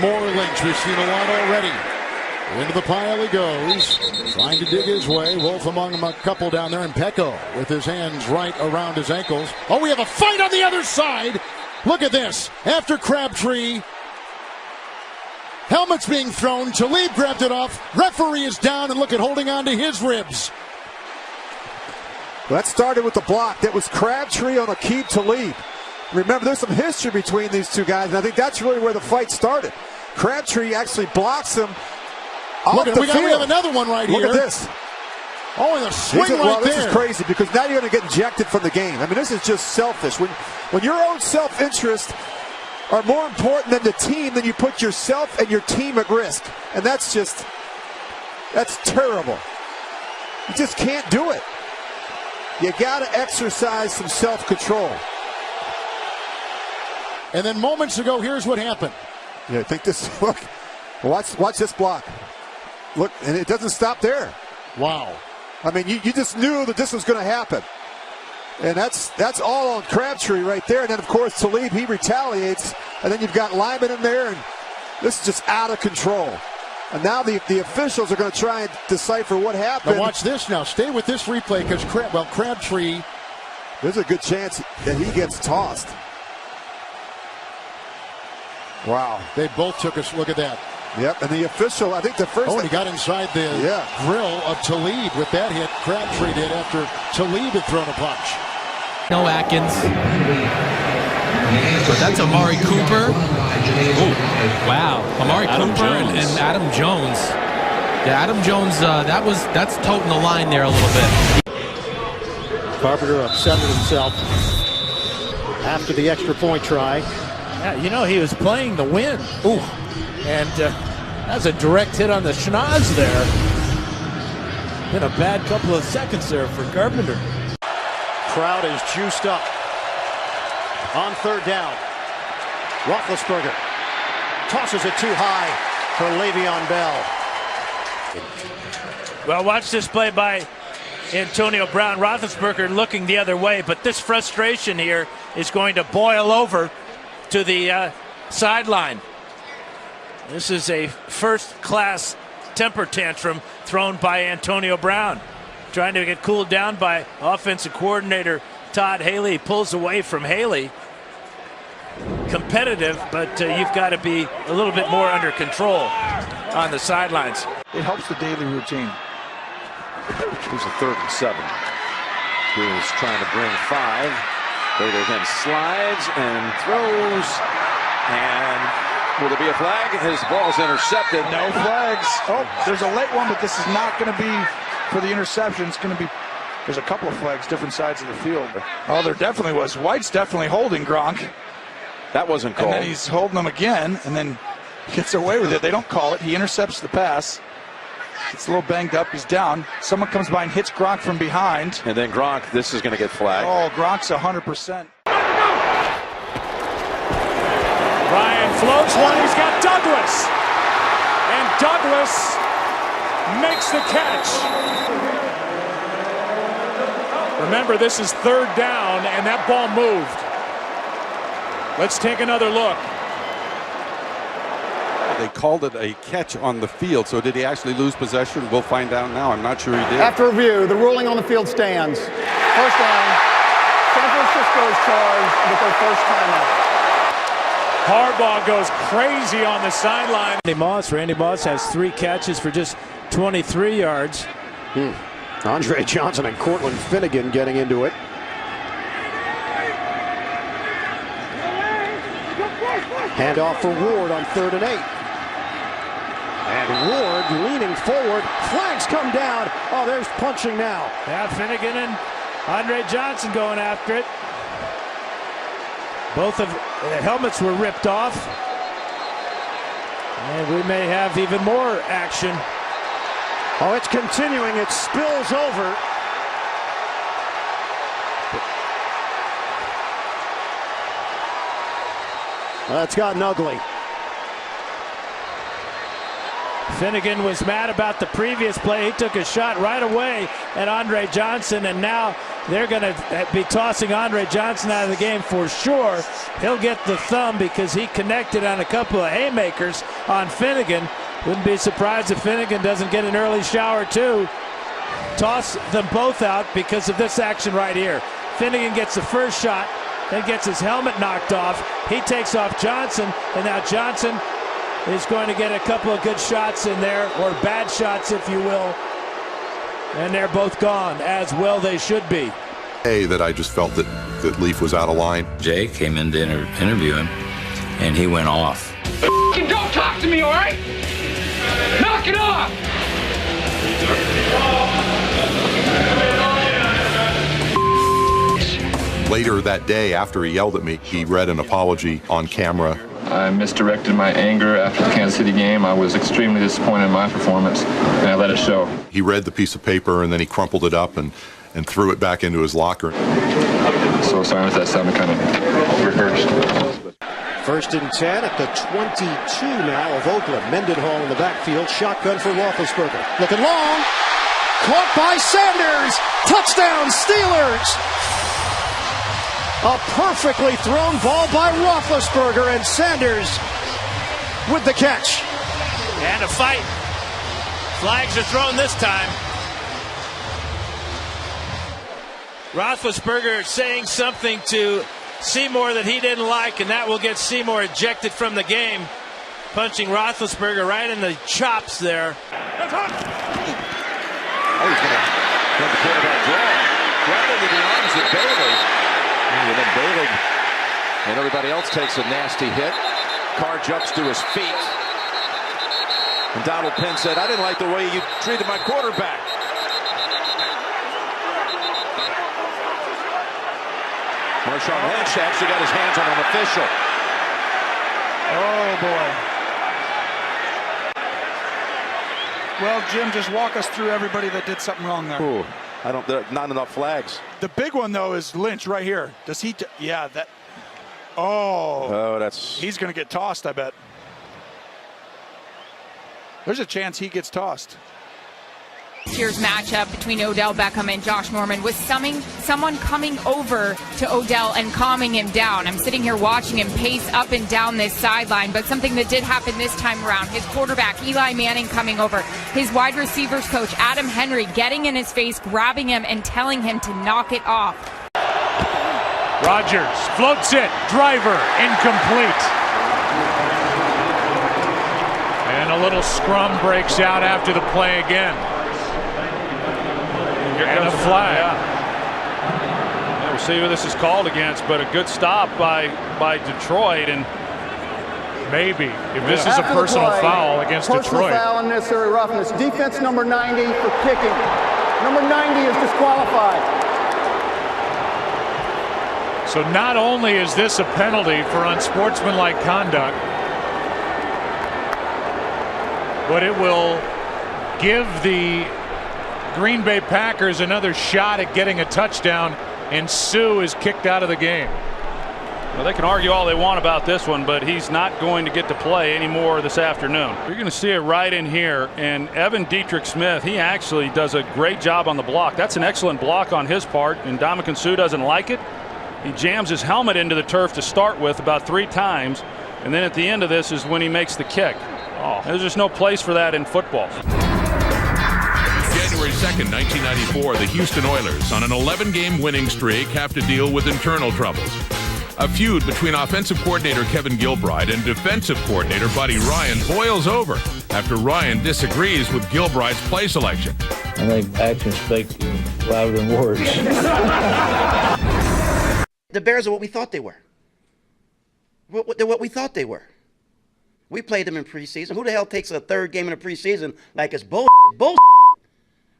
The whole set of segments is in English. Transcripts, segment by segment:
more links. We've seen a lot already. Into the pile he goes, trying to dig his way. Wolf among them, a couple down there, and Pecco with his hands right around his ankles. Oh, we have a fight on the other side. Look at this. After Crabtree, helmet's being thrown. Talib grabbed it off. Referee is down, and look at holding on to his ribs. Well, that started with the block. That was Crabtree on Aqib Talib. Remember, there's some history between these two guys, and I think that's really where the fight started. Crabtree actually blocks him. Look, we have another one right here. Look at this. Oh, and a swing right there. This is crazy because now you're going to get ejected from the game. I mean, this is just selfish. When your own self-interest are more important than the team, then you put yourself and your team at risk. And that's terrible. You just can't do it. You got to exercise some self-control. And then moments ago, here's what happened. Yeah, I think this, look, watch this block. Look, and it doesn't stop there. Wow. I mean, you just knew that this was going to happen. And that's all on Crabtree right there. And then, of course, Talib, he retaliates. And then you've got Lyman in there, and this is just out of control. And now the officials are going to try and decipher what happened. Now watch this now. Stay with this replay because, Crabtree. There's a good chance that he gets tossed. Wow. They both took a look at that. Yep, and the official, I think the first... Oh, and he got inside the grill of Talib with that hit. Crabtree did after Talib had thrown a punch. No Atkins. But that's Amari Cooper. Oh, wow. Amari Cooper and Adam Jones. Yeah, Adam Jones, that's toting the line there a little bit. Carpenter upset with himself after the extra point try. Yeah, you know, he was playing the win. Ooh. And that's a direct hit on the schnoz there. Been a bad couple of seconds there for Carpenter. Crowd is juiced up. On third down, Roethlisberger tosses it too high for Le'Veon Bell. Well, watch this play by Antonio Brown. Roethlisberger looking the other way, but this frustration here is going to boil over to the sideline. This is a first-class temper tantrum thrown by Antonio Brown. Trying to get cooled down by offensive coordinator Todd Haley. Pulls away from Haley. Competitive, but you've got to be a little bit more under control on the sidelines. It helps the daily routine. Here's a 3rd and 7. Here's trying to bring 5. Bader then slides and throws. And will there be a flag? His ball's intercepted. No flags. Oh, there's a late one, but this is not going to be for the interception. It's going to be, there's a couple of flags, different sides of the field. Oh, there definitely was. White's definitely holding Gronk. That wasn't called. And then he's holding him again, and then gets away with it. They don't call it. He intercepts the pass. It's a little banged up. He's down. Someone comes by and hits Gronk from behind. And then Gronk, this is going to get flagged. Oh, Gronk's 100%. Ryan floats one. He's got Douglas. And Douglas makes the catch. Remember, this is 3rd down, and that ball moved. Let's take another look. They called it a catch on the field, so did he actually lose possession? We'll find out now. I'm not sure he did. After review, the ruling on the field stands. First down. San Francisco is charged with their first timeout. Harbaugh goes crazy on the sideline. Randy Moss has 3 catches for just 23 yards. Andre Johnson and Cortland Finnegan getting into it. Handoff for Ward on 3rd and 8. And Ward leaning forward. Flags come down. Oh, there's punching now. Yeah, Finnegan and Andre Johnson going after it. Both of the helmets were ripped off. And we may have even more action. Oh, it's continuing. It spills over. That's gotten ugly. Finnegan was mad about the previous play. He took a shot right away at Andre Johnson, and now they're going to be tossing Andre Johnson out of the game for sure. He'll get the thumb because he connected on a couple of haymakers on Finnegan. Wouldn't be surprised if Finnegan doesn't get an early shower too. Toss them both out because of this action right here. Finnegan gets the first shot, then gets his helmet knocked off. He takes off Johnson, and now Johnson is going to get a couple of good shots in there, or bad shots if you will. And they're both gone, as well they should be. That I just felt that Leaf was out of line. Jay came in to interview him, and he went off. Don't talk to me, all right? Knock it off! Later that day, after he yelled at me, he read an apology on camera. I misdirected my anger after the Kansas City game. I was extremely disappointed in my performance, and I let it show. He read the piece of paper, and then he crumpled it up and threw it back into his locker. So sorry if that sounded kind of rehearsed. 1st and 10 at the 22 now of Oakland. Mendenhall in the backfield. Shotgun for Roethlisberger. Looking long. Caught by Sanders. Touchdown, Steelers. A perfectly thrown ball by Roethlisberger, and Sanders with the catch. And a fight. Flags are thrown this time. Roethlisberger saying something to Seymour that he didn't like, and that will get Seymour ejected from the game. Punching Roethlisberger right in the chops there. Oh, he's going to have the quarterback draw. Right into the arms of Bailey. And then Bailey and everybody else takes a nasty hit. Carr jumps to his feet. And Donald Penn said, I didn't like the way you treated my quarterback. Marshawn Lynch actually got his hands on an official. Oh, boy. Well, Jim, just walk us through everybody that did something wrong there. Ooh, there are not enough flags. The big one, though, is Lynch right here. Does he? Yeah, that. Oh, he's going to get tossed, I bet. There's a chance he gets tossed. Here's matchup between Odell Beckham and Josh Norman with someone coming over to Odell and calming him down. I'm sitting here watching him pace up and down this sideline, but something that did happen this time around, his quarterback Eli Manning coming over, his wide receivers coach Adam Henry getting in his face, grabbing him and telling him to knock it off. Rodgers floats it, driver incomplete. And a little scrum breaks out after the play again. And a flag. Yeah, we'll see who this is called against, but a good stop by Detroit, and maybe if this is a personal foul against Detroit. Personal foul and necessary roughness. Defense number 90 for kicking. Number 90 is disqualified. So not only is this a penalty for unsportsmanlike conduct, but it will give the Green Bay Packers another shot at getting a touchdown, and Sue is kicked out of the game. Well, they can argue all they want about this one, but he's not going to get to play anymore this afternoon. You're going to see it right in here, and Evan Dietrich Smith, he actually does a great job on the block. That's an excellent block on his part, and Ndamukong Suh doesn't like it. He jams his helmet into the turf to start with about 3 times, and then at the end of this is when he makes the kick. Oh, there's just no place for that in football. January 2nd, 1994, the Houston Oilers, on an 11-game winning streak, have to deal with internal troubles. A feud between offensive coordinator Kevin Gilbride and defensive coordinator Buddy Ryan boils over after Ryan disagrees with Gilbride's play selection. I think actions speak louder than words. The Bears are what we thought they were. They're what we thought they were. We played them in preseason. Who the hell takes a third game in the preseason like it's bullshit?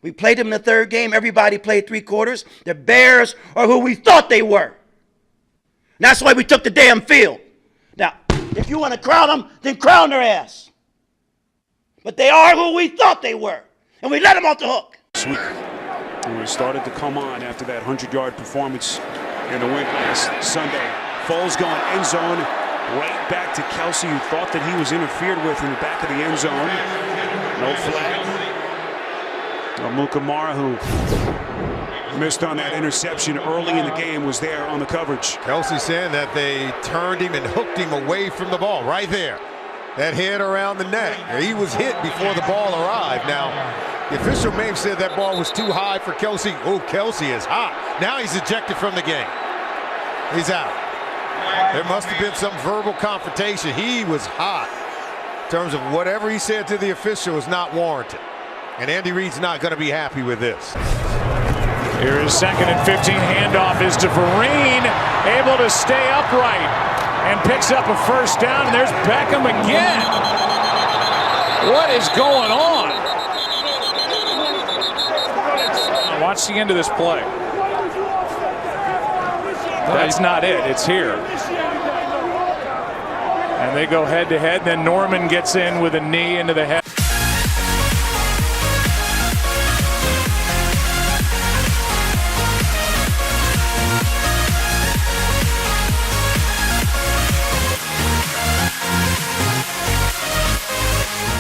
We played them in the third game. Everybody played 3 quarters. The Bears are who we thought they were. And that's why we took the damn field. Now, if you want to crown them, then crown their ass. But they are who we thought they were. And we let them off the hook. Sweet. And we started to come on after that 100-yard performance in the win last Sunday. Foles going end zone, right back to Kelsey, who thought that he was interfered with in the back of the end zone. No flag. Mukamara, who missed on that interception early in the game, was there on the coverage. Kelsey saying that they turned him and hooked him away from the ball right there. That head around the neck. He was hit before the ball arrived. Now, the official may have said that ball was too high for Kelsey. Oh, Kelsey is hot. Now he's ejected from the game. He's out. There must have been some verbal confrontation. He was hot. In terms of whatever he said to the official is not warranted. And Andy Reid's not going to be happy with this. Here is 2nd and 15. Handoff is to Vereen, able to stay upright and picks up a first down. And there's Beckham again. What is going on? Watch the end of this play. That's not it. It's here. And they go head to head. Then Norman gets in with a knee into the head.